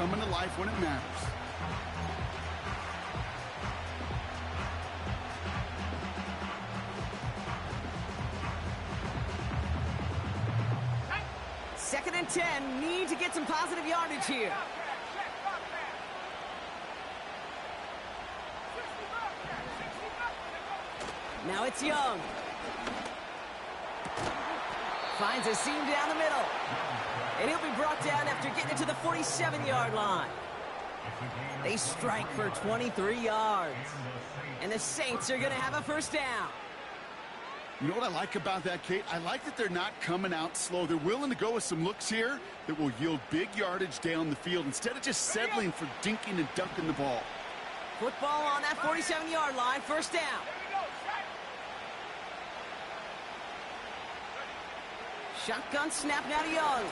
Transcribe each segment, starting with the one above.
coming to life when it matters. Second and 10, need to get some positive yardage here. Now it's Young. Finds a seam down the middle. And he'll be brought down after getting it to the 47-yard line. They strike for 23 yards. And the Saints are going to have a first down. You know what I like about that, Kate? I like that they're not coming out slow. They're willing to go with some looks here that will yield big yardage down the field instead of just settling for dinking and dunking the ball. Football on that 47-yard line, first down. Shotgun snap now to Young.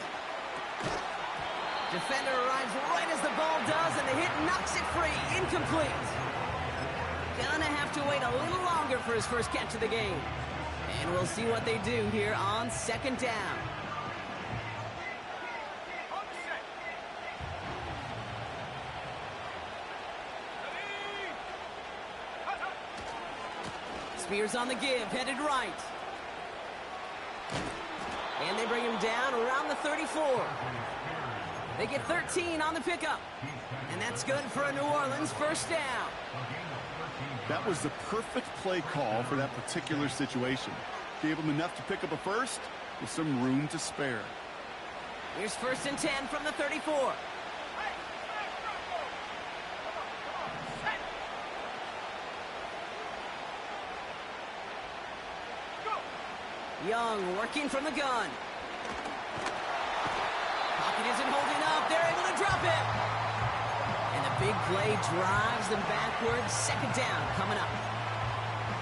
Defender arrives right as the ball does, and the hit knocks it free. Incomplete. Gonna have to wait a little longer for his first catch of the game. And we'll see what they do here on second down. Spears on the give, headed right. And they bring him down around the 34. They get 13 on the pickup. And that's good for a New Orleans first down. That was the perfect play call for that particular situation. Gave him enough to pick up a first with some room to spare. Here's first and 10 from the 34. Young working from the gun. Pocket isn't holding up. They're able to drop it. And the big play drives them backwards. Second down coming up.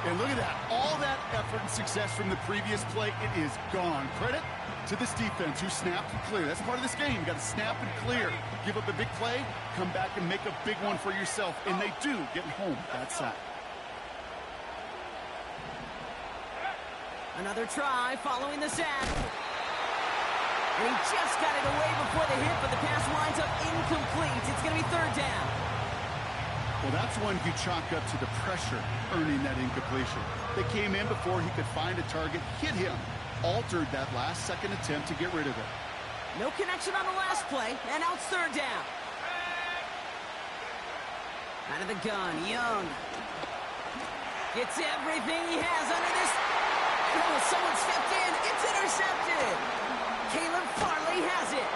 And look at that. All that effort and success from the previous play, it is gone. Credit to this defense who snapped and cleared. That's part of this game. You got to snap and clear. Give up a big play, come back and make a big one for yourself. And they do get home that sack. Another try following the sack. And he just got it away before the hit, but the pass winds up incomplete. It's going to be third down. Well, that's one you chalk up to the pressure earning that incompletion. They came in before he could find a target, hit him, altered that last second attempt to get rid of it. No connection on the last play, and now it's third down. Out of the gun, Young. Gets everything he has under this. Oh, someone stepped in. It's intercepted. Caleb Farley has it.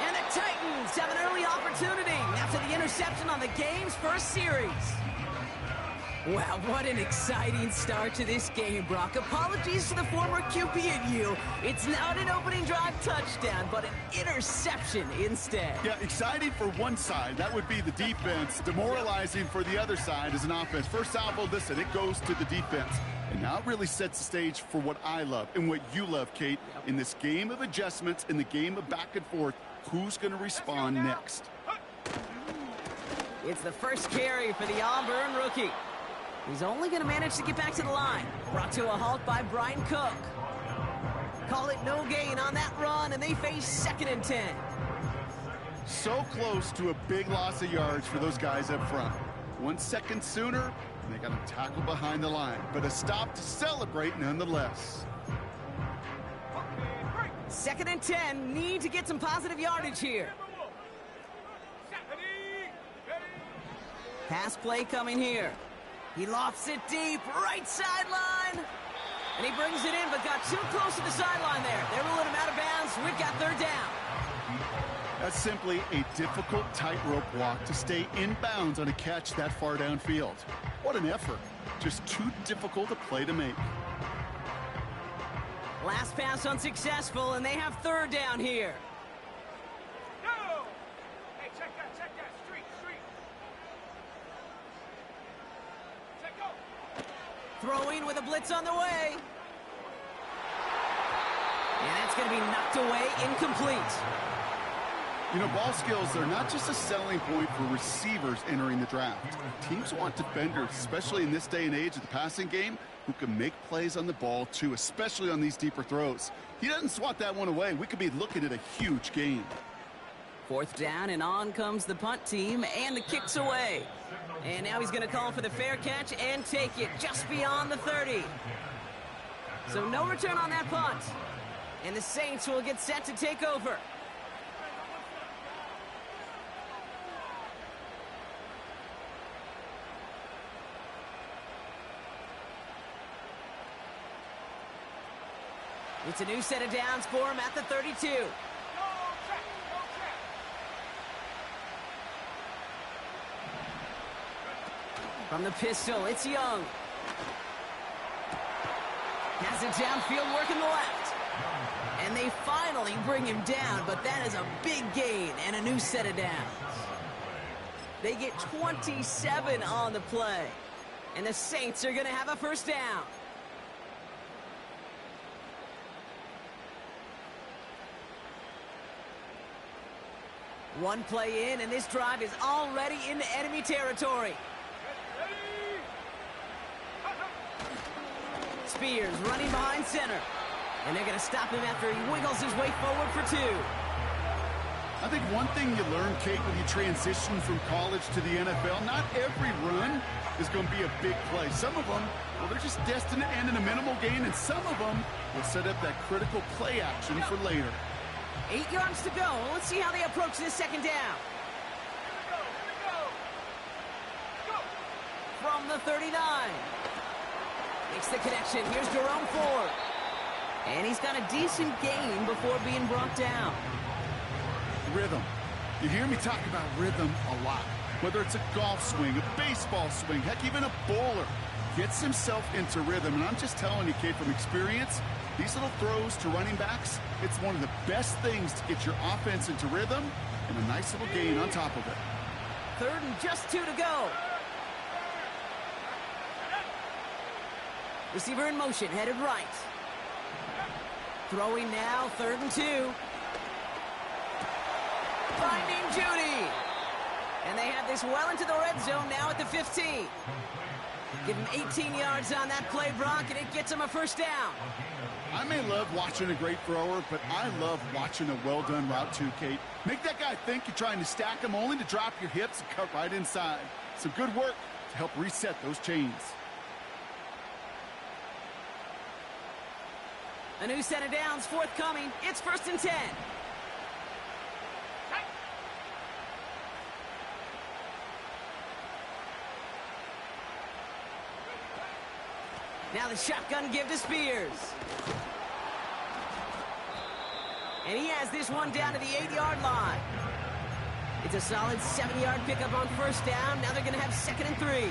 And the Titans have an early opportunity after the interception on the game's first series. Wow, what an exciting start to this game, Brock. Apologies to the former QB in you. It's not an opening drive touchdown, but an interception instead. Yeah, exciting for one side. That would be the defense. Demoralizing for the other side as an offense. First salvo, listen, it goes to the defense. And now it really sets the stage for what I love and what you love, Kate. In this game of adjustments, in the game of back and forth, who's going to respond next? It's the first carry for the Auburn rookie. He's only going to manage to get back to the line. Brought to a halt by Brian Cook. Call it no gain on that run, and they face second and 10. So close to a big loss of yards for those guys up front. 1 second sooner, and they got to tackle behind the line. But a stop to celebrate nonetheless. Second and 10, need to get some positive yardage here. Pass play coming here. He lofts it deep, right sideline. And he brings it in, but got too close to the sideline there. They're ruling him out of bounds. We've got third down. That's simply a difficult tightrope walk to stay in bounds on a catch that far downfield. What an effort. Just too difficult a play to make. Last pass unsuccessful, and they have third down here. Hey, check that. Street. Throwing with a blitz on the way. And that's going to be knocked away, incomplete. You know, ball skills are not just a selling point for receivers entering the draft. Teams want defenders, especially in this day and age of the passing game, who can make plays on the ball too, especially on these deeper throws. He doesn't swat that one away. We could be looking at a huge gain. 4th down, and on comes the punt team, and the kick's away. And now he's going to call for the fair catch and take it just beyond the 30. So no return on that punt. And the Saints will get set to take over. It's a new set of downs for him at the 32. From the pistol, it's Young. Has it downfield, working the left. And they finally bring him down, but that is a big gain and a new set of downs. They get 27 on the play. And the Saints are going to have a first down. One play in, and this drive is already into enemy territory. Spears running behind center. And they're going to stop him after he wiggles his way forward for 2. I think one thing you learn, Kate, when you transition from college to the NFL, not every run is going to be a big play. Some of them, well, they're just destined to end in a minimal gain, and some of them will set up that critical play action for later. 8 yards to go. Let's see how they approach this second down. From the 39. Makes the connection. Here's Jerome Ford. And he's got a decent gain before being brought down. Rhythm. You hear me talk about rhythm a lot. Whether it's a golf swing, a baseball swing, heck, even a bowler gets himself into rhythm. And I'm just telling you, Kate, from experience, these little throws to running backs, it's one of the best things to get your offense into rhythm and a nice little gain on top of it. 3rd and just 2 to go. Receiver in motion, headed right. Throwing now, 3rd and 2. Finding Judy. And they have this well into the red zone now at the 15. Give him 18 yards on that play, Brock, and it gets him a first down. I may love watching a great thrower, but I love watching a well-done route too, Kate. Make that guy think you're trying to stack him, only to drop your hips and cut right inside. Some good work to help reset those chains. A new set of downs forthcoming. It's 1st and 10. Now the shotgun give to Spears. And he has this one down to the 8-yard line. It's a solid 7-yard pickup on first down. Now they're going to have 2nd and 3.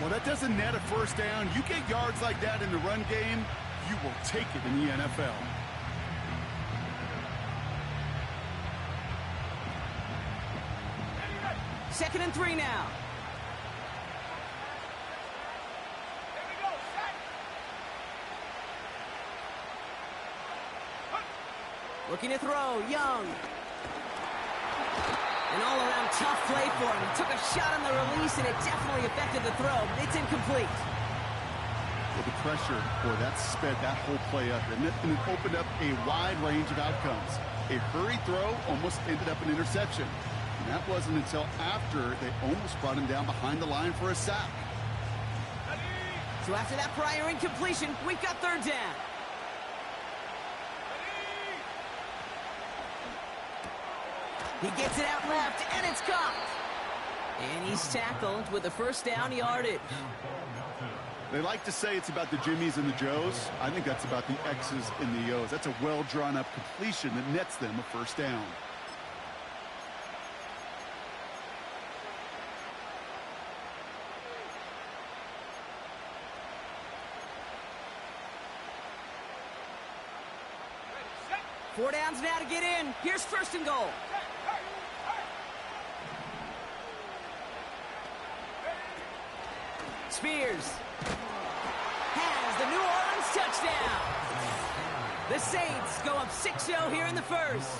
Well, that doesn't net a first down. You get yards like that in the run game, you will take it in the NFL. Second and 3 now. Looking to throw, Young. An all-around tough play for him. He took a shot on the release, and it definitely affected the throw, but it's incomplete. Well, the pressure, boy, that sped that whole play up, and it opened up a wide range of outcomes. A hurried throw almost ended up an interception. And that wasn't until after they almost brought him down behind the line for a sack. So after that prior incompletion, we've got 3rd down. He gets it out left, and it's caught. And he's tackled with the first down yardage. They like to say it's about the Jimmies and the Joes. I think that's about the X's and the O's. That's a well-drawn-up completion that nets them a first down. Four downs now to get in. Here's 1st and goal. Spears has the New Orleans touchdown. The Saints go up 6-0 here in the 1st.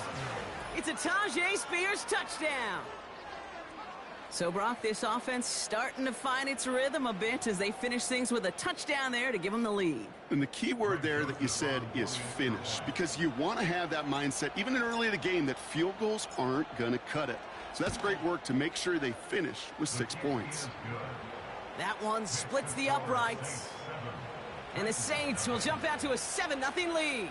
It's a Tajay Spears touchdown. So, Brock, this offense starting to find its rhythm a bit as they finish things with a touchdown there to give them the lead. And the key word there that you said is finish, because you want to have that mindset, even in early in the game, that field goals aren't going to cut it. So that's great work to make sure they finish with 6 points. That one splits the uprights. And the Saints will jump out to a 7-0 lead.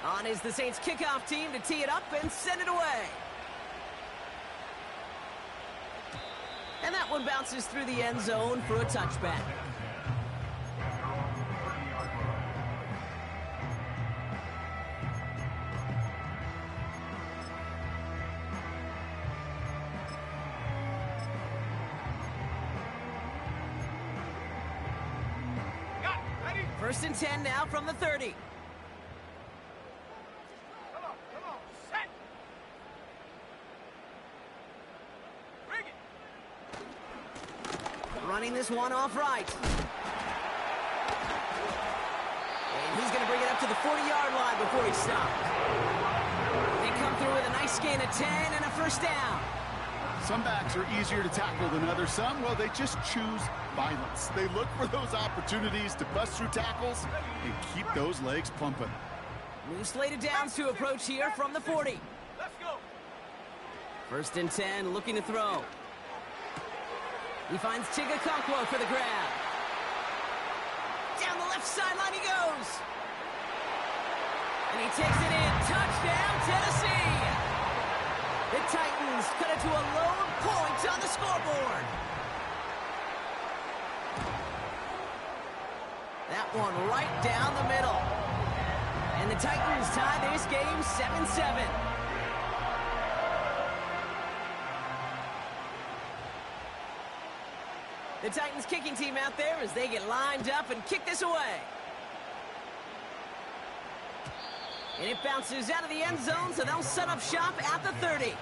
On is the Saints kickoff team to tee it up and send it away. And that one bounces through the end zone for a touchback. Got it. Ready? 1st and 10 now from the 30. Come on. Set. Bring it. Running this one off right. And he's going to bring it up to the 40-yard line before he stops. They come through with a nice gain of 10 and a 1st down. Some backs are easier to tackle than others. Some, well, they just choose violence. They look for those opportunities to bust through tackles and keep those legs pumping. New slated downs to approach here from the 40. Let's go. 1st and 10, looking to throw. He finds Tigga Conquo for the grab. Down the left sideline he goes. And he takes it in. Touchdown, Tennessee! The Titans cut it to a lone point on the scoreboard. That one right down the middle. And the Titans tie this game 7-7. The Titans kicking team out there as they get lined up and kick this away. And it bounces out of the end zone, so they'll set up shop at the 30.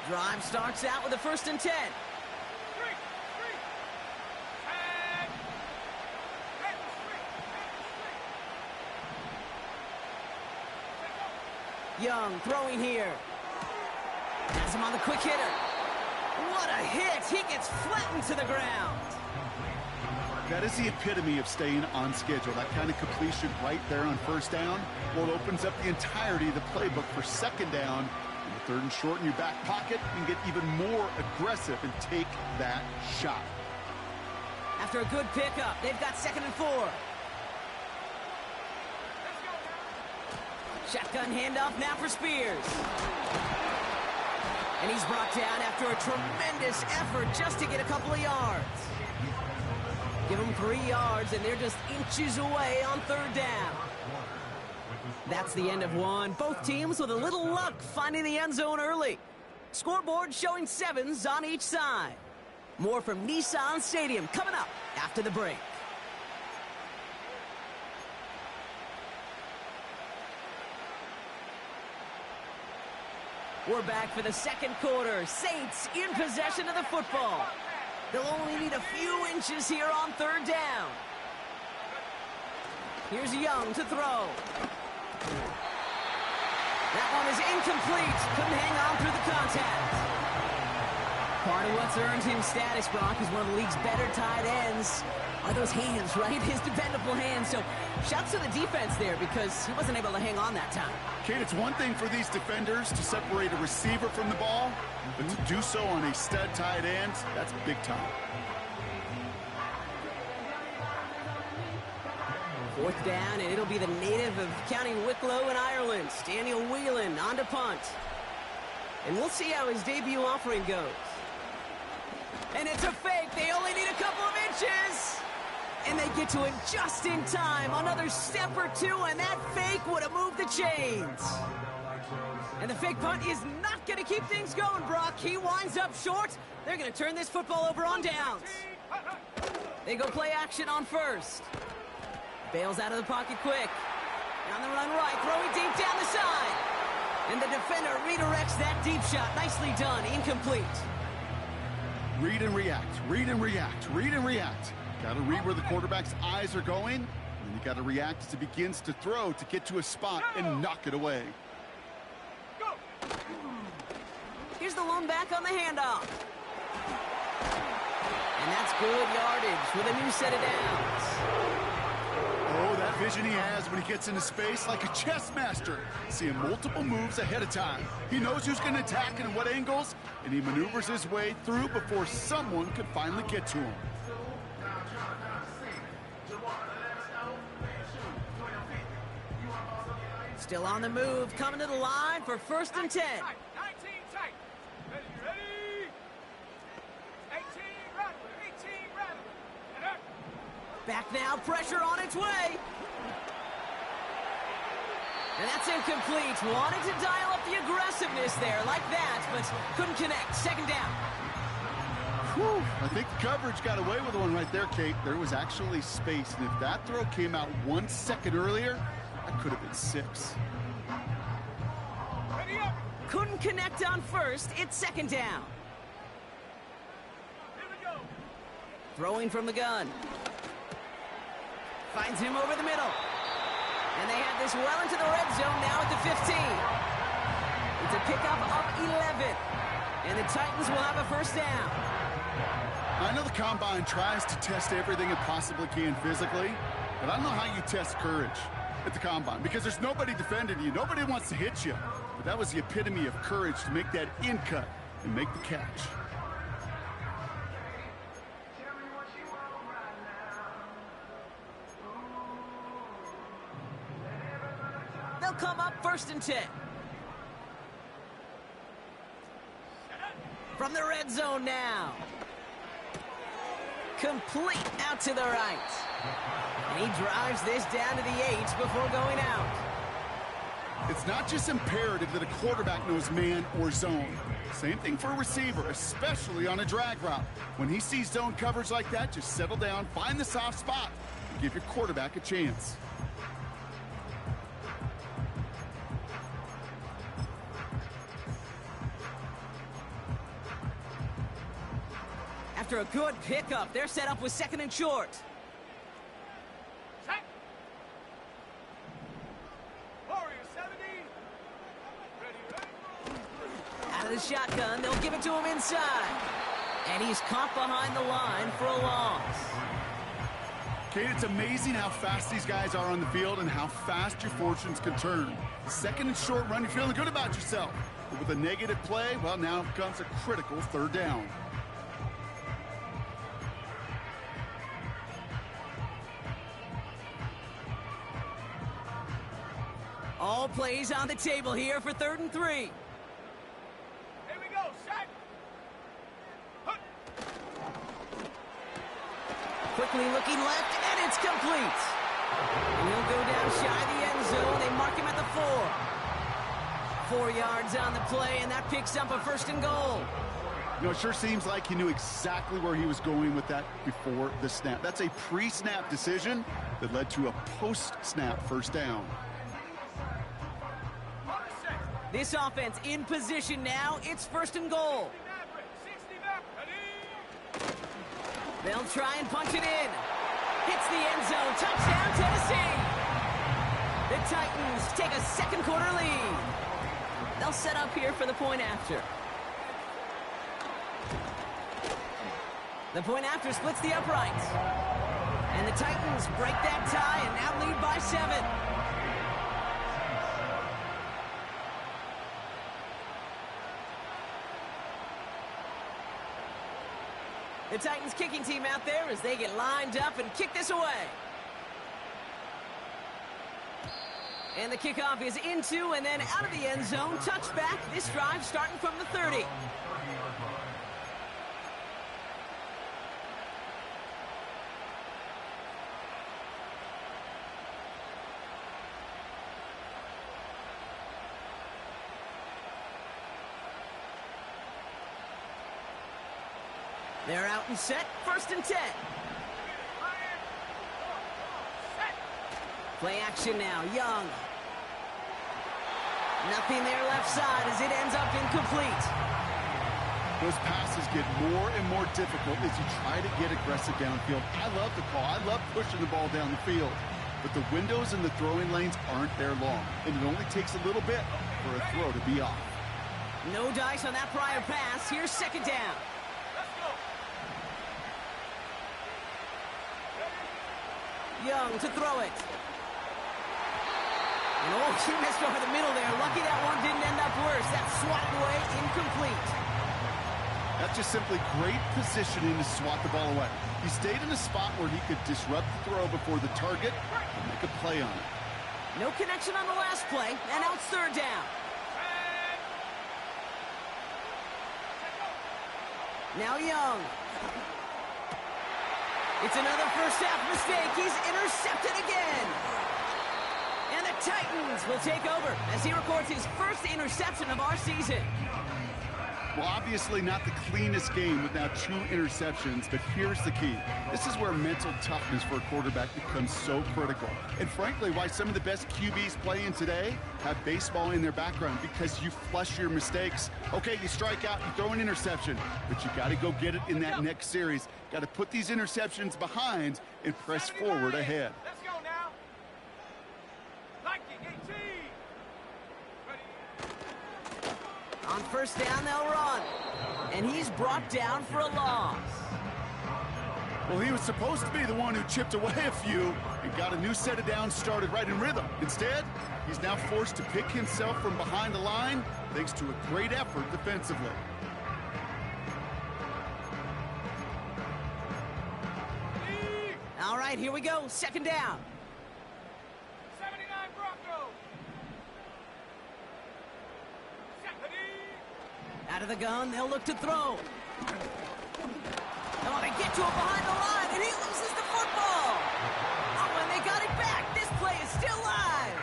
Drive starts out with a 1st and 10. Three. And hit the street. Young throwing here. Has him on the quick hitter. What a hit! He gets flattened to the ground. That is the epitome of staying on schedule. That kind of completion right there on 1st down. Well, it opens up the entirety of the playbook for 2nd down. And the 3rd and short in your back pocket, you can get even more aggressive and take that shot. After a good pickup, they've got 2nd and 4. Shotgun handoff now for Spears. And he's brought down after a tremendous effort just to get a couple of yards. Give them 3 yards, and they're just inches away on 3rd down. That's the end of one. Both teams with a little luck finding the end zone early. Scoreboard showing 7s on each side. More from Nissan Stadium coming up after the break. We're back for the 2nd quarter. Saints in possession of the football. They'll only need a few inches here on 3rd down. Here's Young to throw. That one is incomplete. Couldn't hang on through the contact. Part of what's earned him status, Brock, is one of the league's better tight ends. Are those hands, right? His dependable hands. So shouts to the defense there because he wasn't able to hang on that time. Kate, it's one thing for these defenders to separate a receiver from the ball, but to do so on a stud tight end, that's big time. 4th down, and it'll be the native of County Wicklow in Ireland, Daniel Whelan, on to punt. And we'll see how his debut offering goes. And it's a fake. They only need a couple of inches. And they get to him just in time. Another step or two, and that fake would have moved the chains. And the fake punt is not going to keep things going, Brock. He winds up short. They're going to turn this football over on downs. They go play action on first. Bails out of the pocket quick. On the run right, throwing deep down the side. And the defender redirects that deep shot. Nicely done, incomplete. Read and react, read and react, read and react. Got to read where the quarterback's eyes are going, and then you got to react as he begins to throw to get to a spot and knock it away. Here's the lone back on the handoff. And that's good yardage with a new set of downs. Oh, that vision he has when he gets into space like a chess master. Seeing multiple moves ahead of time. He knows who's going to attack and in what angles, and he maneuvers his way through before someone can finally get to him. Still on the move, coming to the line for 1st and 10. 19 tight. Ready. 18 rattle. 18 rattle. And up. Back now, pressure on its way. And that's incomplete. Wanted to dial up the aggressiveness there like that, but couldn't connect. 2nd down. Whew. I think the coverage got away with one right there, Kate. There was actually space, and if that throw came out 1 second earlier, that could have been 6. Ready up. Couldn't connect on first. It's 2nd down. Here we go. Throwing from the gun. Finds him over the middle. And they have this well into the red zone now at the 15. It's a pickup of 11. And the Titans will have a 1st down. I know the Combine tries to test everything it possibly can physically, but I don't know how you test courage at the Combine, because there's nobody defending you. Nobody wants to hit you. But that was the epitome of courage to make that in cut and make the catch. They'll come up 1st and 10. From the red zone now. Complete out to the right. And he drives this down to the 8 before going out. It's not just imperative that a quarterback knows man or zone. Same thing for a receiver, especially on a drag route. When he sees zone coverage like that, just settle down, find the soft spot, and give your quarterback a chance. After a good pickup, they're set up with 2nd and short. Set. Warrior 70. Ready. Out of the shotgun, they'll give it to him inside. And he's caught behind the line for a loss. Kate, it's amazing how fast these guys are on the field and how fast your fortunes can turn. 2nd and short run, you're feeling good about yourself. But with a negative play, well, now comes a critical 3rd down. All plays on the table here for 3rd and 3. Here we go. Set. Hut. Quickly looking left, and it's complete. And he'll go down shy of the end zone. They mark him at the 4. 4 yards on the play, and that picks up a 1st and goal. You know, it sure seems like he knew exactly where he was going with that before the snap. That's a pre-snap decision that led to a post-snap 1st down. This offense in position now. It's 1st and goal. 60 back. Ready. They'll try and punch it in. Hits the end zone. Touchdown, Tennessee. The Titans take a 2nd quarter lead. They'll set up here for the point after. The point after splits the uprights. And the Titans break that tie and now lead by 7. The Titans kicking team out there as they get lined up and kick this away. And the kickoff is into and then out of the end zone. Touchback. This drive starting from the 30. They're out and set. 1st and 10. Play action now. Young. Nothing there left side as it ends up incomplete. Those passes get more and more difficult as you try to get aggressive downfield. I love the call. I love pushing the ball down the field. But the windows in the throwing lanes aren't there long, and it only takes a little bit for a throw to be off. No dice on that prior pass. Here's 2nd down. Young to throw it. And oh, he missed over the middle there. Lucky that one didn't end up worse. That's swatted away, incomplete. That's just simply great positioning to swat the ball away. He stayed in a spot where he could disrupt the throw before the target and make a play on it. No connection on the last play, and now it's 3rd down. Now Young. It's another first half mistake. He's intercepted again. And the Titans will take over as he records his first interception of our season. Well, obviously not the cleanest game with now 2 interceptions, but here's the key. This is where mental toughness for a quarterback becomes so critical. And frankly, why some of the best QBs playing today have baseball in their background, because you flush your mistakes. Okay, you strike out, you throw an interception, but you got to go get it in that next series. Got to put these interceptions behind and press forward ahead. Let's go now. Liking 18. Ready. On 1st down, they'll run. And he's brought down for a loss. Well, he was supposed to be the one who chipped away a few and got a new set of downs started right in rhythm. Instead, he's now forced to pick himself from behind the line thanks to a great effort defensively. All right, here we go. 2nd down. 79 Broncos. Out of the gun, they'll look to throw. Oh, they get to him behind the line, and he loses the football. Oh, and they got it back. This play is still live.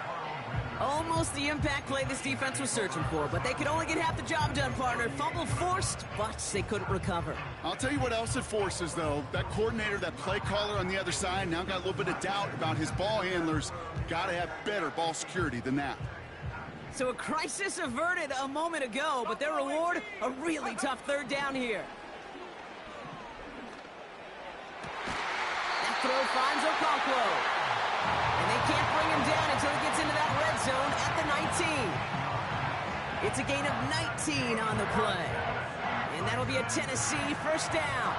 Almost the impact play this defense was searching for, but they could only get half the job done, partner. Fumble forced, but they couldn't recover. I'll tell you what else it forces, though. That coordinator, that play caller on the other side, now got a little bit of doubt about his ball handlers. Got to have better ball security than that. So a crisis averted a moment ago, but their reward, a really tough 3rd down here. That throw finds Okonkwo. And they can't bring him down until he gets into that red zone at the 19. It's a gain of 19 on the play. And that'll be a Tennessee 1st down.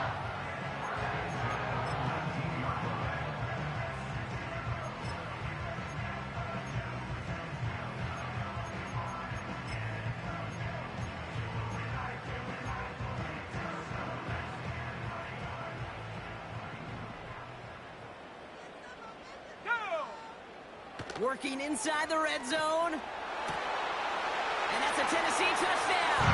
Working inside the red zone. And that's a Tennessee touchdown.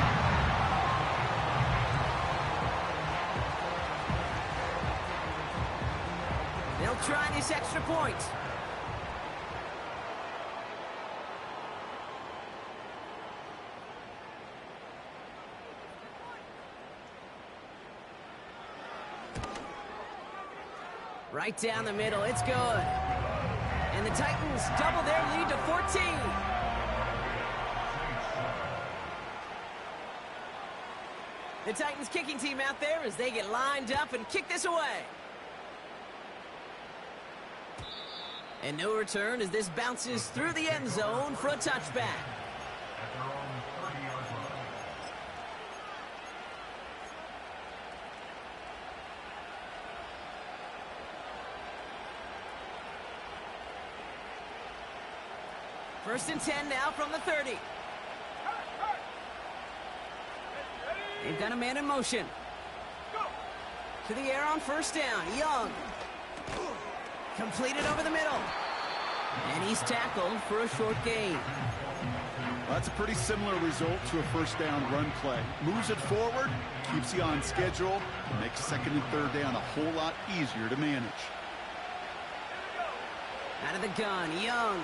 They'll try this extra point. Right down the middle. It's good. And the Titans double their lead to 14. The Titans kicking team out there as they get lined up and kick this away. And no return as this bounces through the end zone for a touchback. First and 10 now from the 30. They've got a man in motion. To the air on 1st down. Young. Completed over the middle. And he's tackled for a short gain. Well, that's a pretty similar result to a 1st down run play. Moves it forward, keeps you on schedule, and makes 2nd and 3rd down a whole lot easier to manage. Out of the gun, Young.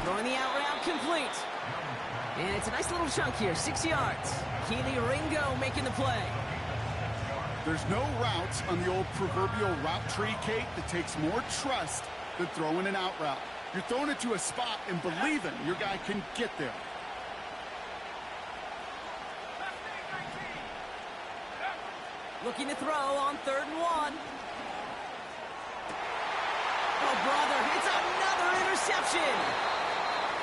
Throwing the out route complete. And it's a nice little chunk here, 6 yards. Keely Ringo making the play. There's no route on the old proverbial route tree, Kate, that takes more trust than throwing an out route. You're throwing it to a spot and believing your guy can get there. Looking to throw on 3rd and 1. Oh, brother, it's another interception.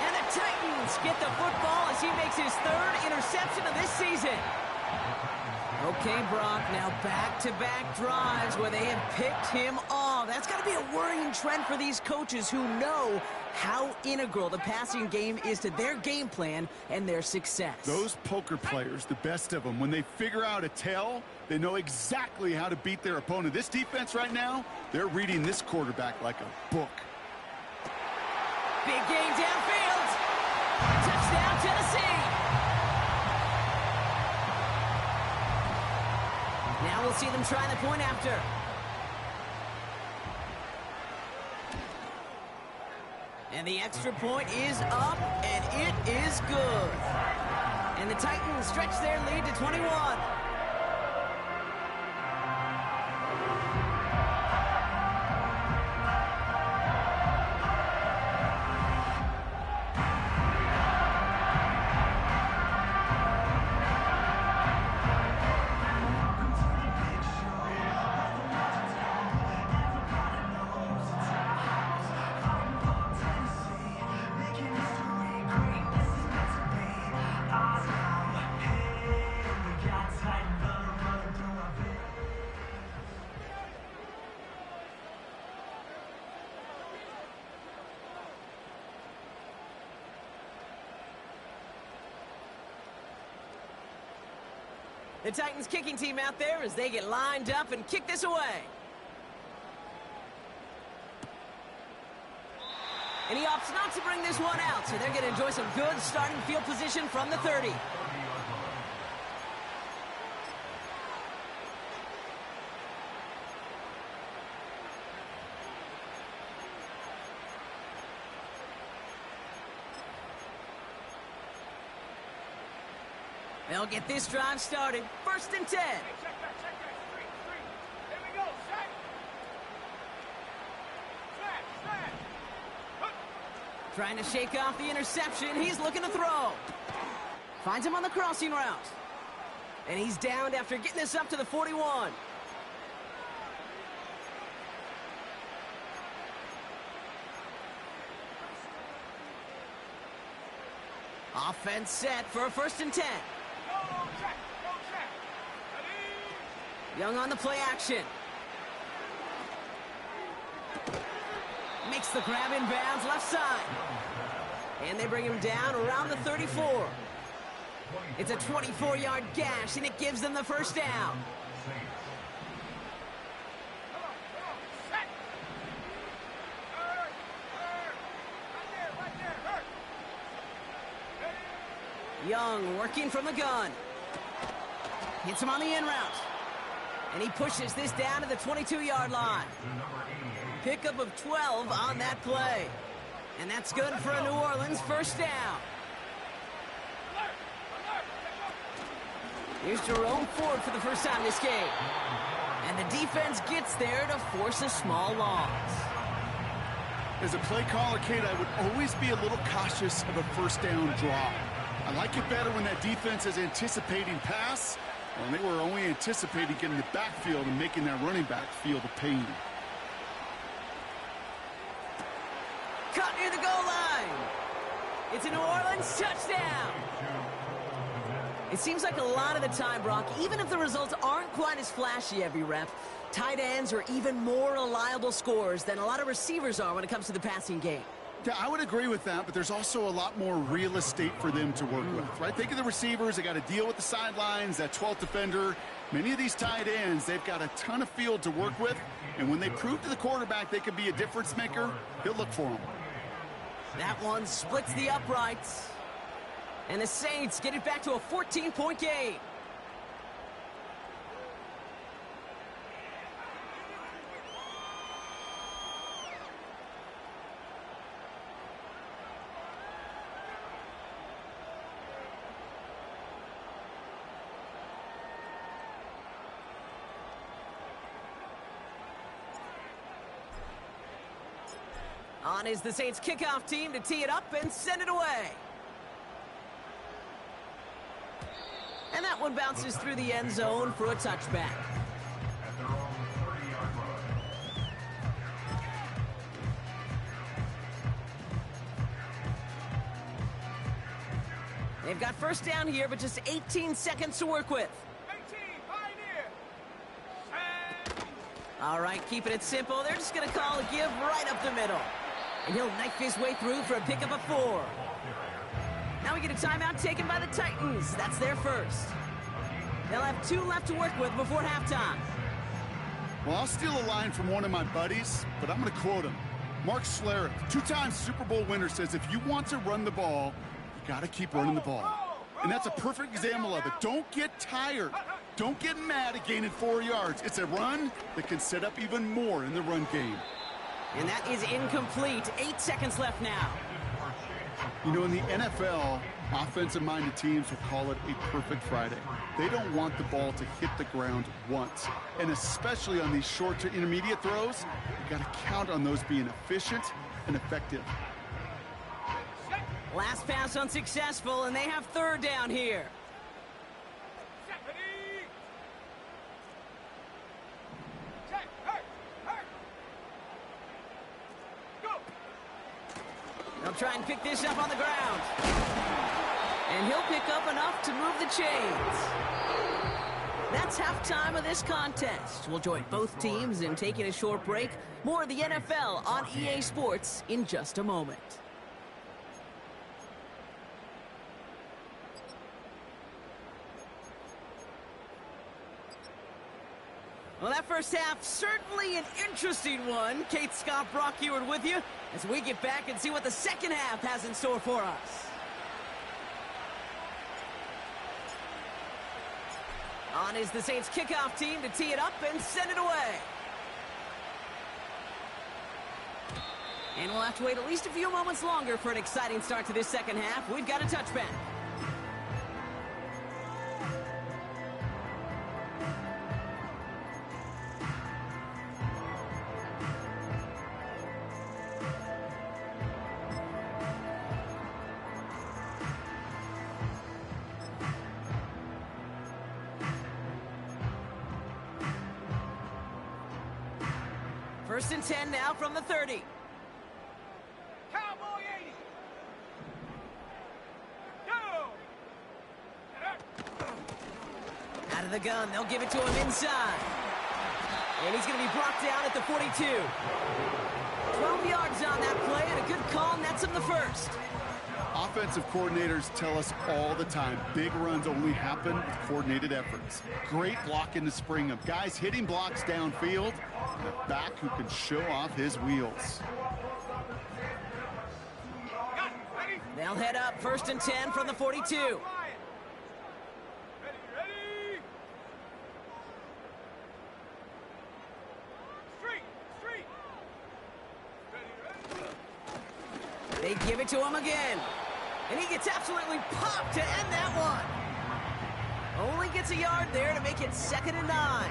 And the Titans get the football as he makes his 3rd interception of this season. Okay, Brock, now back-to-back drives where they have picked him off. That's got to be a worrying trend for these coaches who know how integral the passing game is to their game plan and their success. Those poker players, the best of them, when they figure out a tell, they know exactly how to beat their opponent. This defense right now, they're reading this quarterback like a book. Big game downfield. Touchdown, Tennessee. Now we'll see them try the point after. And the extra point is up, and it is good. And the Titans stretch their lead to 21. The Titans kicking team out there as they get lined up and kick this away. And he opts not to bring this one out, so they're going to enjoy some good starting field position from the 30. They'll get this drive started. 1st and 10. Hey, check that. Three. Here we go. Set. Trying to shake off the interception. He's looking to throw. Finds him on the crossing route. And he's downed after getting this up to the 41. Offense set for a 1st and 10. Go check. Ready? Young on the play action. Makes the grab in bounds left side. And they bring him down around the 34. It's a 24-yard gash, and it gives them the 1st down. Come on. Set. Right there. Hurt. Ready? Young working from the gun. Hits him on the in route. And he pushes this down to the 22-yard line. Pickup of 12 on that play. And that's good for a New Orleans 1st down. Here's Jerome Ford for the first time this game. And the defense gets there to force a small loss. As a play caller, Kate, I would always be a little cautious of a 1st down draw. I like it better when that defense is anticipating pass, and they were only anticipating getting the backfield and making that running back feel the pain. Cut near the goal line. It's a New Orleans touchdown. It seems like a lot of the time, Brock, even if the results aren't quite as flashy every rep, tight ends are even more reliable scorers than a lot of receivers are when it comes to the passing game. Yeah, I would agree with that, but there's also a lot more real estate for them to work with, right? Think of the receivers. They got to deal with the sidelines, that 12th defender. Many of these tight ends, they've got a ton of field to work with, and when they prove to the quarterback they can be a difference maker, he'll look for them. That one splits the uprights. And the Saints get it back to a 14-point game. On is the Saints kickoff team to tee it up and send it away. And that one bounces through the end zone for a touchback. They've got first down here, but just 18 seconds to work with. 18, Pioneer. All right, keeping it simple. They're just going to call a give right up the middle. And he'll knife his way through for a pickup of 4. Now we get a timeout taken by the Titans. That's their first. They'll have 2 left to work with before halftime. Well, I'll steal a line from one of my buddies, but I'm going to quote him. Mark Schlereth, 2-time Super Bowl winner, says if you want to run the ball, you got to keep running the ball. And that's a perfect example of it. Don't get tired. Don't get mad at gaining 4 yards. It's a run that can set up even more in the run game. And that is incomplete. 8 seconds left now. You know, in the NFL, offensive-minded teams will call it a perfect Friday. They don't want the ball to hit the ground once. And especially on these short to intermediate throws, you got to count on those being efficient and effective. Last pass unsuccessful, and they have third down here. They'll try and pick this up on the ground. And he'll pick up enough to move the chains. That's halftime of this contest. We'll join both teams in taking a short break. More of the NFL on EA Sports in just a moment. Well, that first half, certainly an interesting one. Kate, Scott, Brock Ewart with you as we get back and see what the second half has in store for us. On is the Saints kickoff team to tee it up and send it away. And we'll have to wait at least a few moments longer for an exciting start to this second half. We've got a touchback. First and 10 now from the 30. Cowboy 80. Go. Out of the gun, they'll give it to him inside. And he's going to be brought down at the 42. 12 yards on that play, and a good call nets him the first. Offensive coordinators tell us all the time, big runs only happen with coordinated efforts. Great block in the spring of guys hitting blocks downfield, and a back who can show off his wheels. They'll head up first and 10 from the 42. Ready. Street. Ready. They give it to him again. And he gets absolutely popped to end that one. Only gets a yard there to make it 2nd and 9.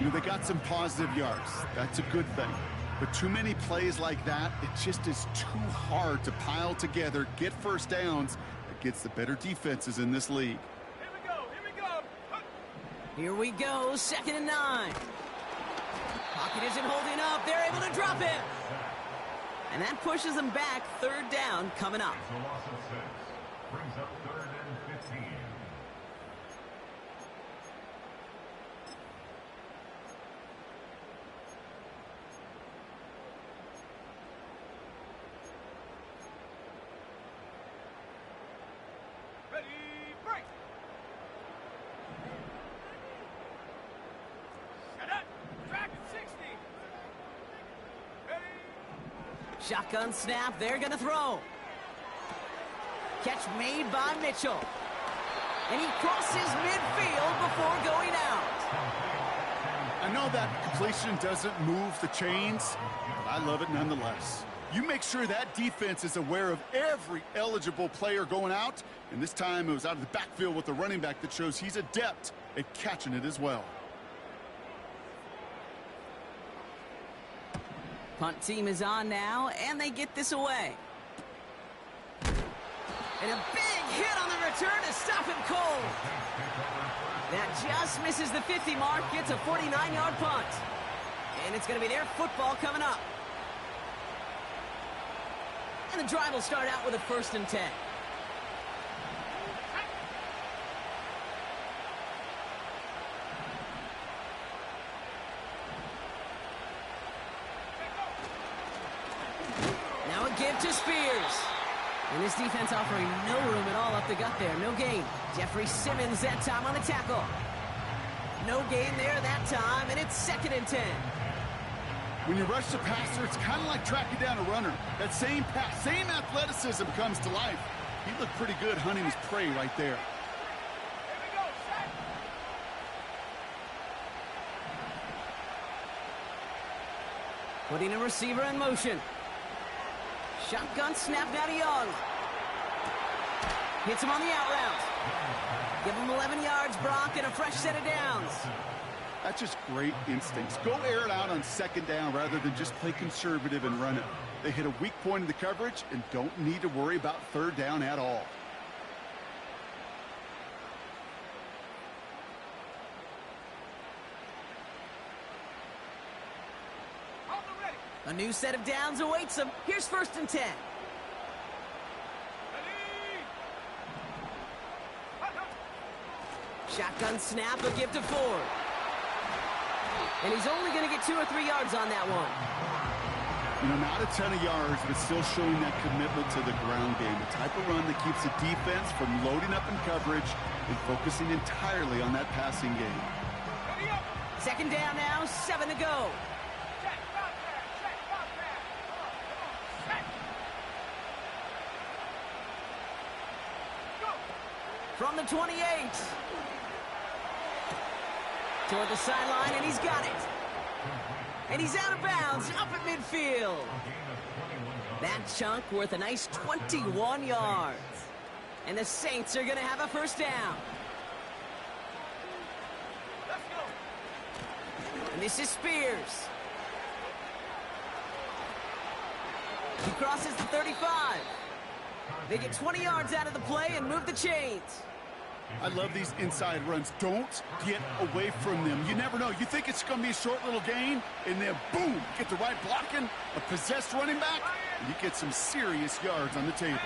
You know, they got some positive yards. That's a good thing. But too many plays like that, it just is too hard to pile together, get first downs against the better defenses in this league. Here we go. Here we go, 2nd and 9. Pocket isn't holding up. They're able to drop him. And that pushes them back. 3rd down coming up. So loss of 6 brings up 3rd and 15. Ready, break. Set up. Track at 60. Ready. Shotgun snap. They're going to throw. Catch made by Mitchell. And he crosses midfield before going out. I know that completion doesn't move the chains, but I love it nonetheless. You make sure that defense is aware of every eligible player going out, and this time it was out of the backfield with the running back that shows he's adept at catching it as well. Punt team is on now, and they get this away. And a big hit on the return to stop him cold. That just misses the 50 mark, gets a 49-yard punt. And it's going to be their football coming up. And the drive will start out with a 1st and 10. Now a give to Spears. And this defense offering no room at all up the gut there. No gain. Jeffrey Simmons that time on the tackle. No gain there that time, and it's 2nd and 10. When you rush the passer, it's kind of like tracking down a runner. That same pass, same athleticism comes to life. He looked pretty good hunting his prey right there. Here we go, set. Putting a receiver in motion. Shotgun snap now to Young. Hits him on the out route. Give him 11 yards, Brock, and a fresh set of downs. That's just great instincts. Go air it out on 2nd down rather than just play conservative and run it. They hit a weak point in the coverage and don't need to worry about 3rd down at all. Hold it ready. A new set of downs awaits him. Here's 1st and 10. Ready. Shotgun snap, a give to Ford. And he's only going to get 2 or 3 yards on that one. You know, not a ton of yards, but still showing that commitment to the ground game. The type of run that keeps the defense from loading up in coverage and focusing entirely on that passing game. Ready up. 2nd down now, 7 to go. Check, not bad. Check, not bad. Come on. Set. Go. From the 28. Toward the sideline, and he's got it. And he's out of bounds, up at midfield. That chunk worth a nice 21 yards. And the Saints are going to have a 1st down. Let's go. And this is Spears. He crosses the 35. They get 20 yards out of the play and move the chains. I love these inside runs. Don't get away from them. You never know. You think it's going to be a short little gain, and then boom, get the right blocking, a possessed running back, and you get some serious yards on the table.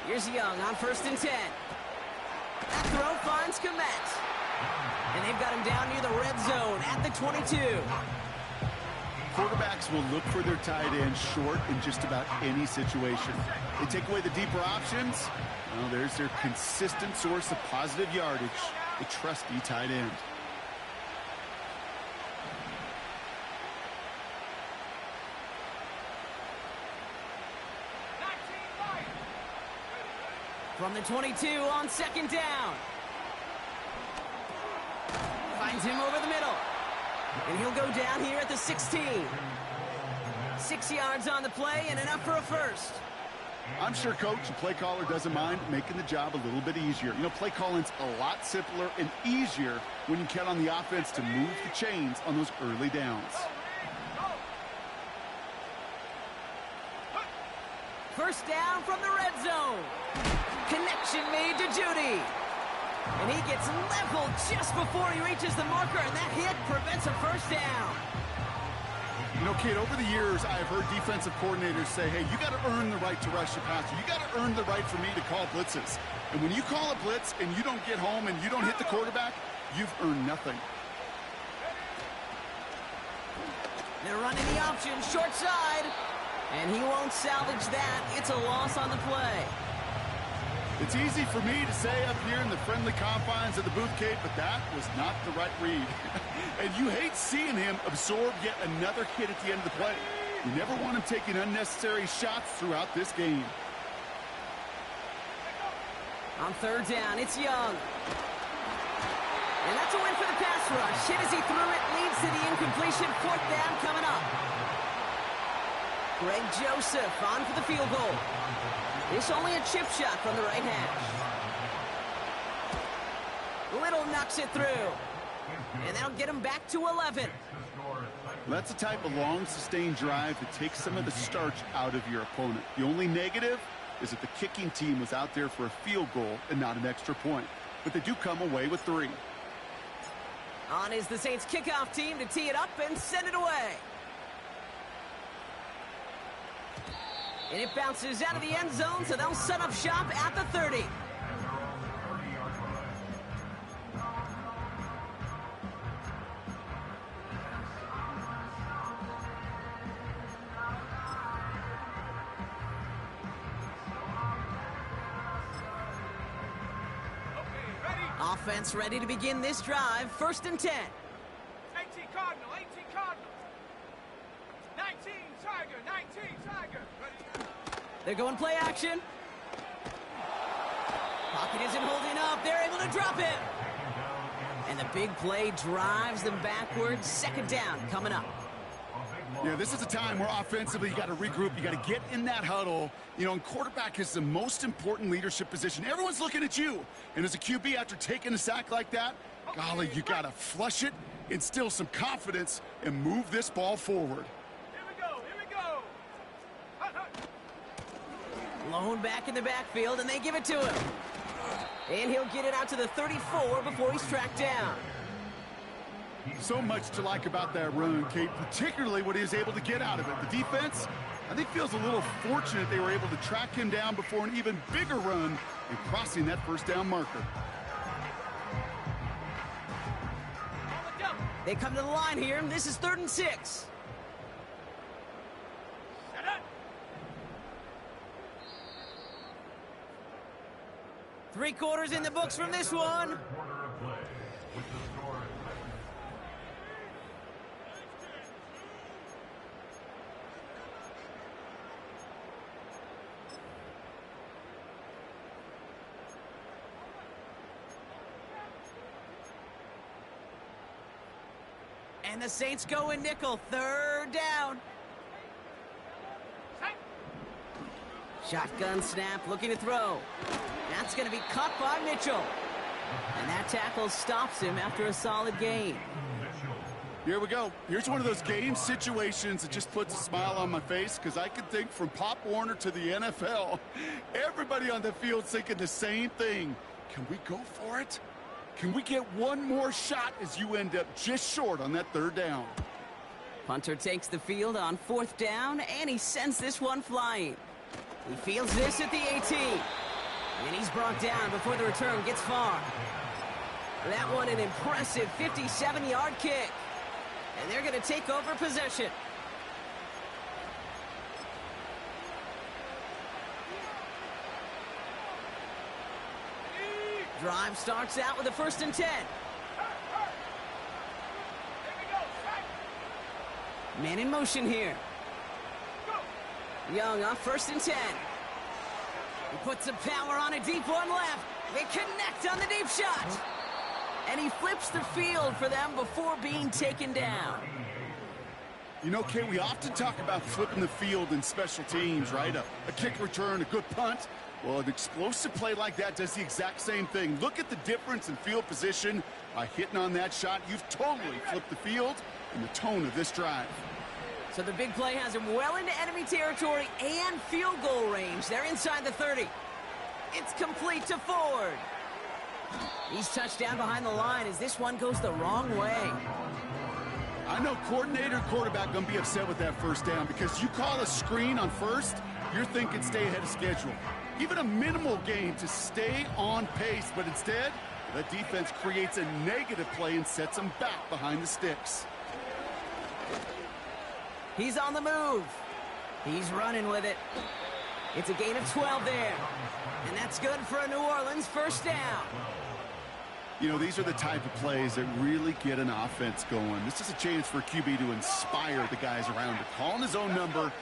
Here's Young on 1st and 10. That throw finds Komet. And they've got him down near the red zone at the 22. Quarterbacks will look for their tight end short in just about any situation. They take away the deeper options. Well, there's their consistent source of positive yardage, the trusty tight end. From the 22 on 2nd down. Finds him over the middle. And he'll go down here at the 16. 6 yards on the play and enough for a 1st. I'm sure coach and play caller doesn't mind making the job a little bit easier. You know, play calling's a lot simpler and easier when you count on the offense to move the chains on those early downs. 1st down from the red zone. Connection made to Judy. And he gets leveled just before he reaches the marker, and that hit prevents a 1st down. You know, Kate, over the years, I've heard defensive coordinators say, hey, you got to earn the right to rush the passer. You got to earn the right for me to call blitzes. And when you call a blitz and you don't get home and you don't hit the quarterback, you've earned nothing. They're running the option, short side. And he won't salvage that. It's a loss on the play. It's easy for me to say up here in the friendly confines of the booth, Kate, but that was not the right read. And you hate seeing him absorb yet another hit at the end of the play. You never want him taking unnecessary shots throughout this game. On 3rd down, it's Young. And that's a win for the pass rush. Hit as he threw it, leads to the incompletion. 4th down coming up. Greg Joseph on for the field goal. This only a chip shot from the right hash. Oh, knocks it through. And that'll get him back to 11. That's the type of long, sustained drive that takes some of the starch out of your opponent. The only negative is that the kicking team was out there for a field goal and not an extra point. But they do come away with 3. On is the Saints kickoff team to tee it up and send it away. And it bounces out of the end zone, so they'll set up shop at the 30. Offense ready to begin this drive. 1st and 10. 18 Cardinal, 18 Cardinal. 19 Tiger, 19 Tiger. Ready? They're going play action. Pocket isn't holding up. They're able to drop it. And the big play drives them backwards. 2nd down coming up. Yeah, this is a time where offensively you got to regroup. You got to get in that huddle. You know, and quarterback is the most important leadership position. Everyone's looking at you. And as a QB, after taking a sack like that, golly, you got to flush it, instill some confidence, and move this ball forward. Here we go, here we go. Hut, hut. Lone back in the backfield, and they give it to him. And he'll get it out to the 34 before he's tracked down. So much to like about that run, Kate, particularly what he was able to get out of it. The defense, I think, feels a little fortunate they were able to track him down before an even bigger run and crossing that 1st down marker. They come to the line here, and this is 3rd and 6. Set up. 3 quarters in the books from this one. Quarter of play with the score. And the Saints go in nickel. 3rd down. Set. Shotgun snap, looking to throw. That's going to be caught by Mitchell. And that tackle stops him after a solid gain. Here we go. Here's one of those game situations that just puts a smile on my face, because I can think from Pop Warner to the NFL, everybody on the field thinking the same thing. Can we go for it? Can we get one more shot as you end up just short on that 3rd down? Punter takes the field on 4th down, and he sends this one flying. He fields this at the 18. And he's brought down before the return gets far. That one an impressive 57-yard kick. And they're going to take over possession. Drive starts out with a 1st and 10. Here we go. Set. Man in motion here. Go. Young on 1st and 10. He puts some power on a deep one left. They connect on the deep shot. And he flips the field for them before being taken down. You know, Kate, we often talk about flipping the field in special teams, right? A kick return, a good punt. Well, an explosive play like that does the exact same thing. Look at the difference in field position. By hitting on that shot, you've totally flipped the field and the tone of this drive. So the big play has him well into enemy territory and field goal range. They're inside the 30. It's complete to Ford. He's touched down behind the line as this one goes the wrong way. I know coordinator and quarterback going to be upset with that 1st down, because you call a screen on 1st, you're thinking stay ahead of schedule. Even a minimal gain to stay on pace, but instead, the defense creates a negative play and sets them back behind the sticks. He's on the move. He's running with it. It's a gain of 12 there. And that's good for a New Orleans 1st down. You know, these are the type of plays that really get an offense going. This is a chance for QB to inspire the guys around him. Calling his own number,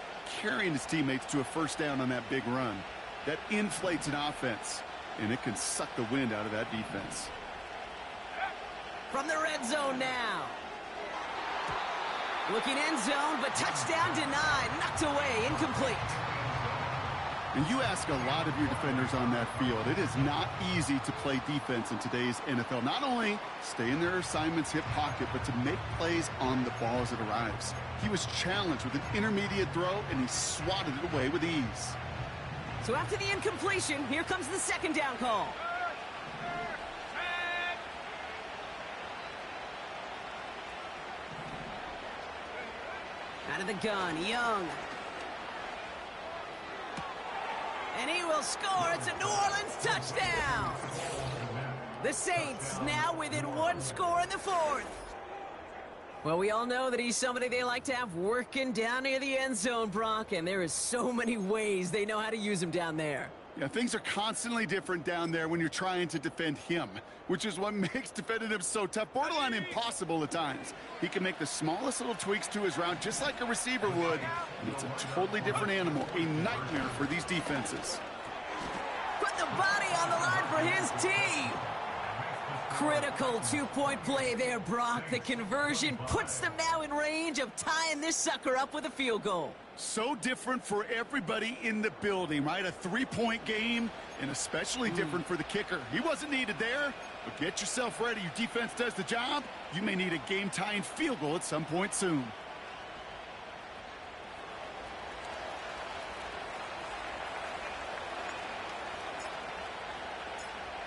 carrying his teammates to a 1st down on that big run. That inflates an offense, and it can suck the wind out of that defense. From the red zone now. Looking end zone, but touchdown denied. Knocked away, incomplete. And you ask a lot of your defenders on that field. It is not easy to play defense in today's NFL. Not only stay in their assignment's hip pocket, but to make plays on the ball as it arrives. He was challenged with an intermediate throw, and he swatted it away with ease. So after the incompletion, here comes the second down call. Out of the gun, Young. And he will score. It's a New Orleans touchdown. The Saints now within one score in the fourth. Well, we all know that he's somebody they like to have working down near the end zone, Brock, and there is so many ways they know how to use him down there. Yeah, things are constantly different down there when you're trying to defend him, which is what makes defending him so tough, borderline impossible at times. He can make the smallest little tweaks to his route just like a receiver would, and it's a totally different animal, a nightmare for these defenses. Put the body on the line for his team. Critical two-point play there, Brock. The conversion puts them now in range of tying this sucker up with a field goal. So different for everybody in the building, right? A three-point game, and especially different for the kicker. He wasn't needed there, but get yourself ready. Your defense does the job. You may need a game-tying field goal at some point soon.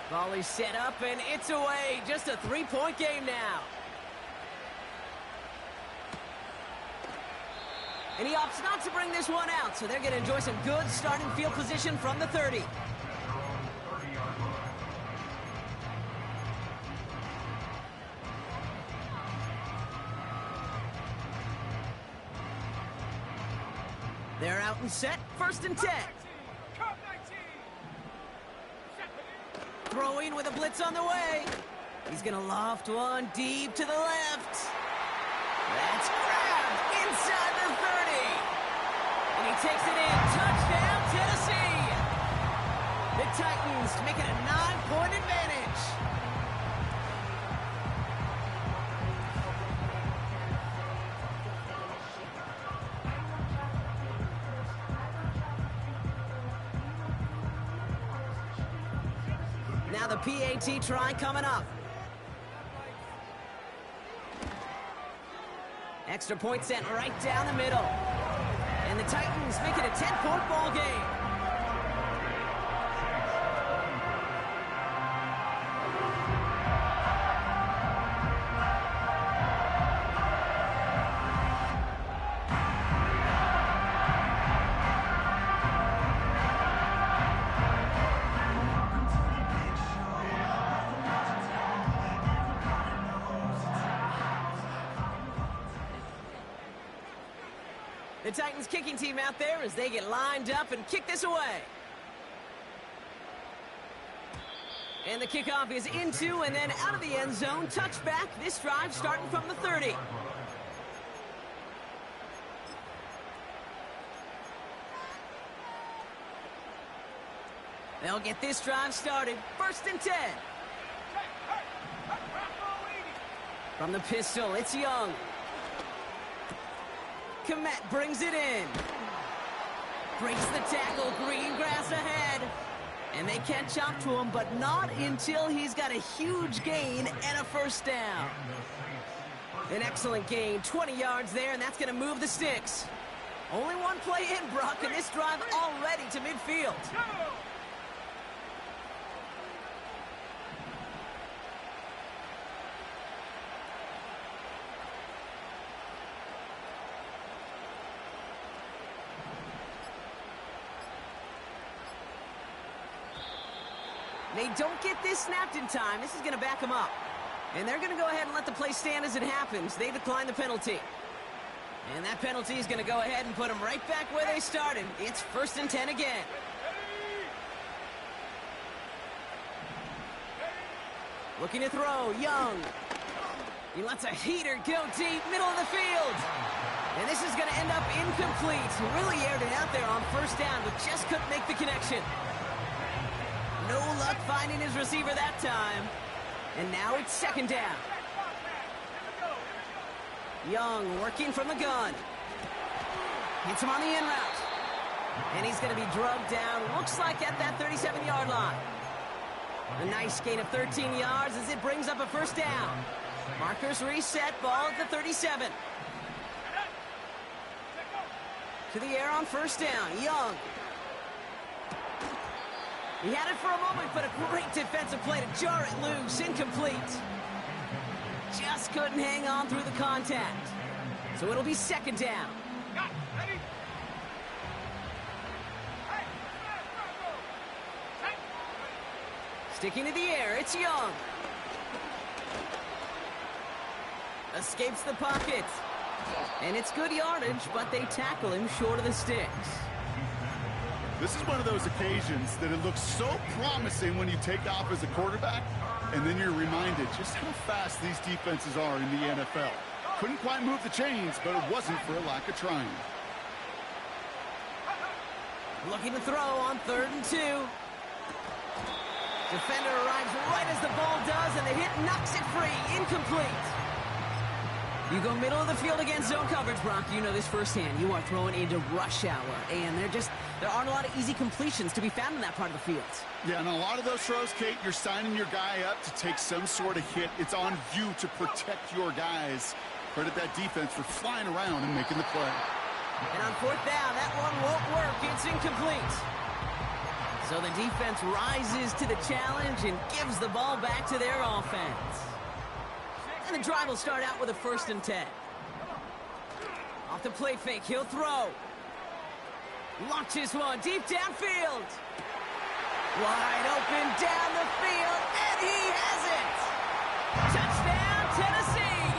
Volley set up, and it's away. Just a three-point game now. And he opts not to bring this one out, so they're going to enjoy some good starting field position from the 30. They're out and set, 1st and 10. Throwing with a blitz on the way. He's going to loft one deep to the left. That's grabbed inside the 30. And he takes it in. Touchdown, Tennessee. The Titans make it a 9-point advantage. Now the PAT try coming up. Extra point set right down the middle. And the Titans make it a 10-point ball game. The Titans kicking team out there as they get lined up and kick this away. And the kickoff is into and then out of the end zone. Touchback. This drive starting from the 30. They'll get this drive started. 1st and 10. From the pistol, it's Young. Komet brings it in. Breaks the tackle, green grass ahead. And they can't chop to him, but not until he's got a huge gain and a 1st down. An excellent gain, 20 yards there, and that's going to move the sticks. Only one play in, Brock, and this drive already to midfield. They don't get this snapped in time. This is going to back them up. And they're going to go ahead and let the play stand as it happens. They decline the penalty. And that penalty is going to go ahead and put them right back where they started. It's 1st and 10 again. Looking to throw, Young. He lets a heater go deep, middle of the field. And this is going to end up incomplete. He really aired it out there on 1st down, but just couldn't make the connection. No luck finding his receiver that time. And now it's 2nd down. Young working from the gun. Hits him on the in route. And he's going to be drugged down, looks like at that 37-yard line. A nice gain of 13 yards as it brings up a first down. Markers reset, ball at the 37. To the air on first down, Young. He had it for a moment, but a great defensive play to jar it loose, incomplete. Just couldn't hang on through the contact. So it'll be second down. Sticking to the air, it's Young. Escapes the pocket. And it's good yardage, but they tackle him short of the sticks. This is one of those occasions that it looks so promising when you take off as a quarterback, and then you're reminded just how fast these defenses are in the NFL. Couldn't quite move the chains, but it wasn't for a lack of trying. Looking to throw on 3rd and 2. Defender arrives right as the ball does, and the hit knocks it free. Incomplete. You go middle of the field against zone coverage, Brock. You know this firsthand. You are throwing into rush hour, and there aren't a lot of easy completions to be found in that part of the field. Yeah, and a lot of those throws, Kate, you're signing your guy up to take some sort of hit. It's on you to protect your guys. Credit that defense for flying around and making the play. And on 4th down, that one won't work. It's incomplete. So the defense rises to the challenge and gives the ball back to their offense. And the drive will start out with a 1st and 10. Off the play fake, he'll throw. Launches one deep downfield. Wide open down the field, and he has it! Touchdown, Tennessee!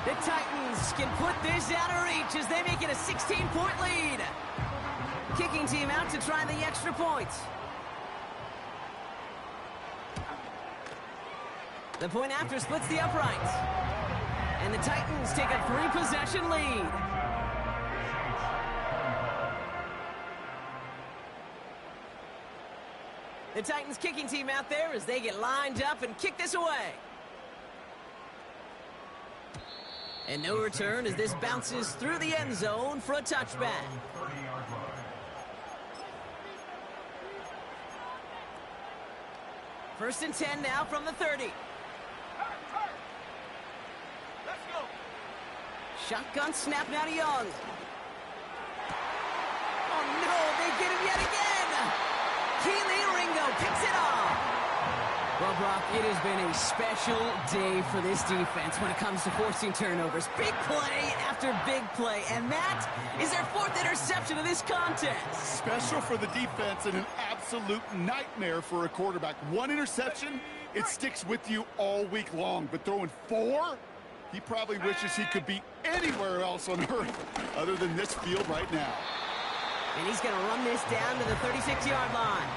The Titans can put this out of reach as they make it a 16-point lead. Kicking team out to try the extra point. The point after splits the uprights. And the Titans take a 3-possession lead. The Titans kicking team out there as they get lined up and kick this away. And no return as this bounces through the end zone for a touchback. First and 10 now from the 30. Let's go. Shotgun snap now to Young. Oh no, they get him yet again. Keely Ringo picks it off. Well, Brock, it has been a special day for this defense when it comes to forcing turnovers. Big play after big play, and that is their 4th interception of this contest. Special for the defense and an absolute nightmare for a quarterback. 1 interception, it sticks with you all week long, but throwing 4? He probably wishes he could be anywhere else on earth other than this field right now. And he's going to run this down to the 36-yard line.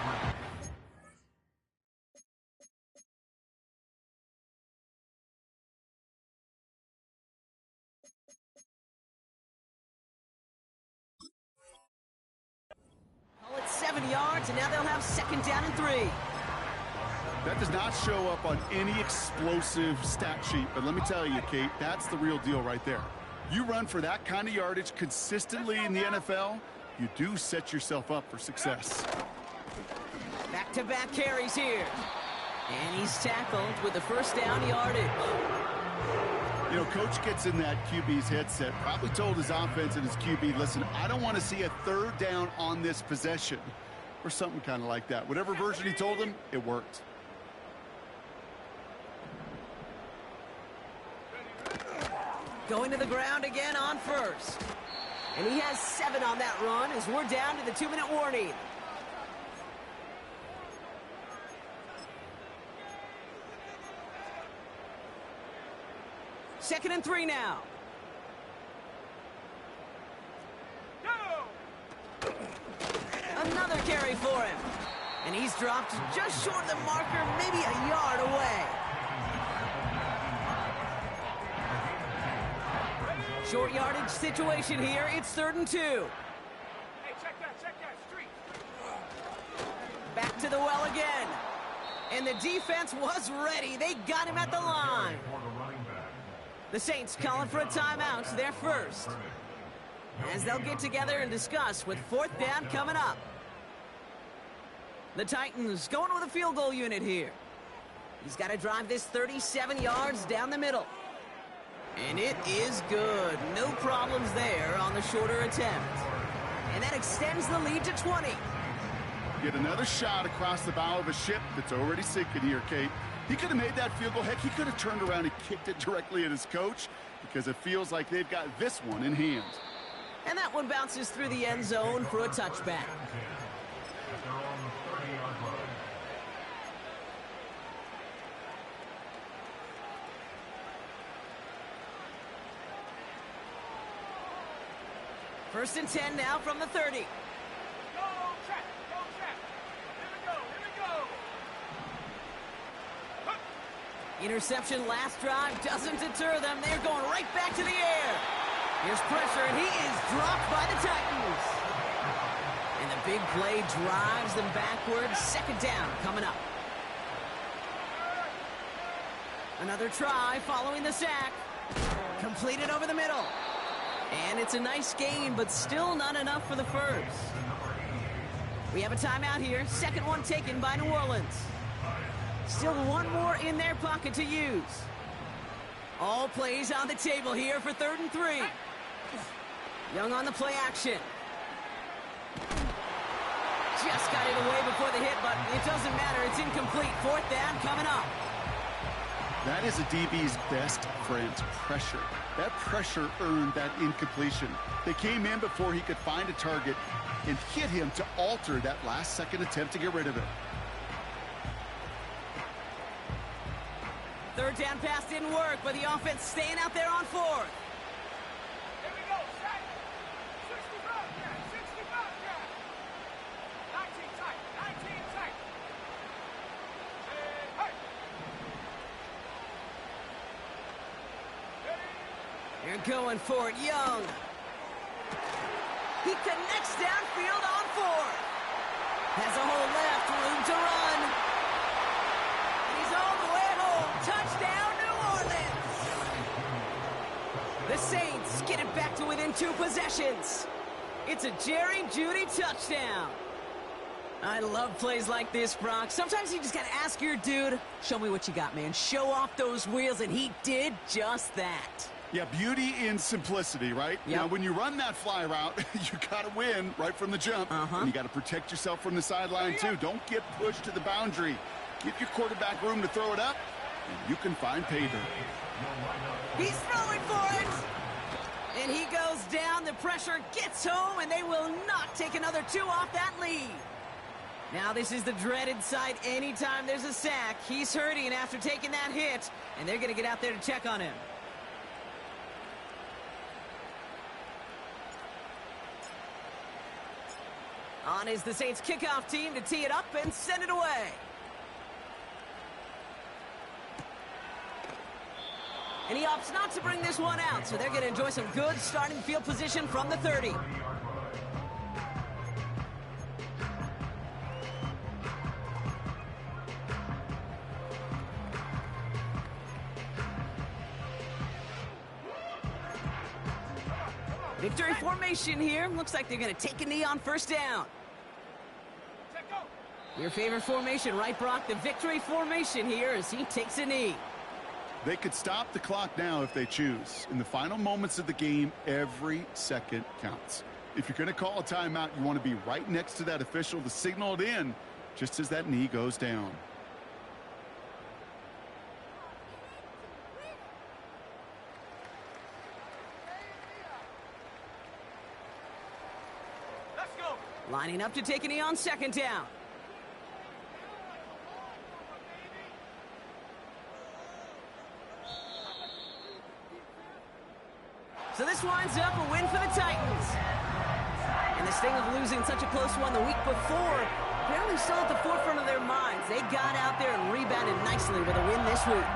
Call it 7 yards, and now they'll have 2nd down and 3. That does not show up on any explosive stat sheet, but let me tell you, Kate, that's the real deal right there. You run for that kind of yardage consistently in the NFL, you do set yourself up for success. Back-to-back carries here. And he's tackled with the 1st down yardage. You know, Coach gets in that QB's headset, probably told his offense and his QB, listen, I don't want to see a 3rd down on this possession, or something kind of like that. Whatever version he told him, it worked. Going to the ground again on 1st. And he has 7 on that run as we're down to the 2-minute warning. Second and 3 now. Another carry for him. And he's dropped just short of the marker, maybe a yard away. Short yardage situation here. It's 3rd and 2. Hey, check that, street. Back to the well again. And the defense was ready. They got him at the line. The Saints calling for a timeout. They're first. as they'll get together and discuss with fourth down coming up. The Titans going with a field goal unit here. He's got to drive this 37 yards down the middle. And it is good. No problems there on the shorter attempt. And that extends the lead to 20. Get another shot across the bow of a ship that's already sinking here, Kate. He could have made that field goal. Heck, he could have turned around and kicked it directly at his coach because it feels like they've got this one in hand. And that one bounces through the end zone for a touchback. They're on the 30-yard line. First and 10 now from the 30. Go, check, go, check. Here we go, here we go. Interception last drive doesn't deter them. They're going right back to the air. Here's pressure, and he is dropped by the Titans. And the big play drives them backwards. Second down coming up. Another try following the sack. Completed over the middle. And it's a nice game, but still not enough for the first. We have a timeout here. Second one taken by New Orleans. Still one more in their pocket to use. All plays on the table here for 3rd and 3. Young on the play action. Just got it away before the hit, but it doesn't matter. It's incomplete. Fourth down coming up. That is a DB's best friend, pressure. That pressure earned that incompletion. They came in before he could find a target and hit him to alter that last-second attempt to get rid of it. Third down pass didn't work, but the offense staying out there on 4th. Here we go, set. 65, yeah, 65, yeah. 19 tight, 19 tight. Hey. They're going for it, Young. He connects downfield on 4th. Has a hole left, room to run. He's all the way home. Touchdown, New Orleans. The Saints get it back to within 2 possessions. It's a Jerry Jeudy touchdown. I love plays like this, Brock. Sometimes you just got to ask your dude, show me what you got, man. Show off those wheels, and he did just that. Yeah, beauty in simplicity, right? Yep. Now, when you run that fly route, you got to win right from the jump. And you got to protect yourself from the sideline, too. Don't get pushed to the boundary. Give your quarterback room to throw it up, and you can find pay dirt. He's throwing for it. And he goes down. The pressure gets home, and they will not take another 2 off that lead. Now this is the dreaded sight anytime there's a sack. He's hurting after taking that hit, and they're going to get out there to check on him. On is the Saints kickoff team to tee it up and send it away. And he opts not to bring this one out, so they're going to enjoy some good starting field position from the 30. Victory formation here. Looks like they're going to take a knee on first down. Check, go. Your favorite formation, right, Brock? The victory formation here as he takes a knee. They could stop the clock now if they choose. In the final moments of the game, every second counts. If you're going to call a timeout, you want to be right next to that official to signal it in just as that knee goes down. Let's go. Lining up to take a knee on second down. So this winds up a win for the Titans. And the sting of losing such a close one the week before, apparently still at the forefront of their minds. They got out there and rebounded nicely with a win this week.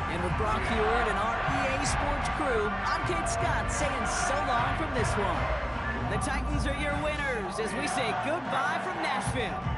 And with Brock Heward and our EA Sports crew, I'm Kate Scott saying so long from this one. The Titans are your winners as we say goodbye from Nashville.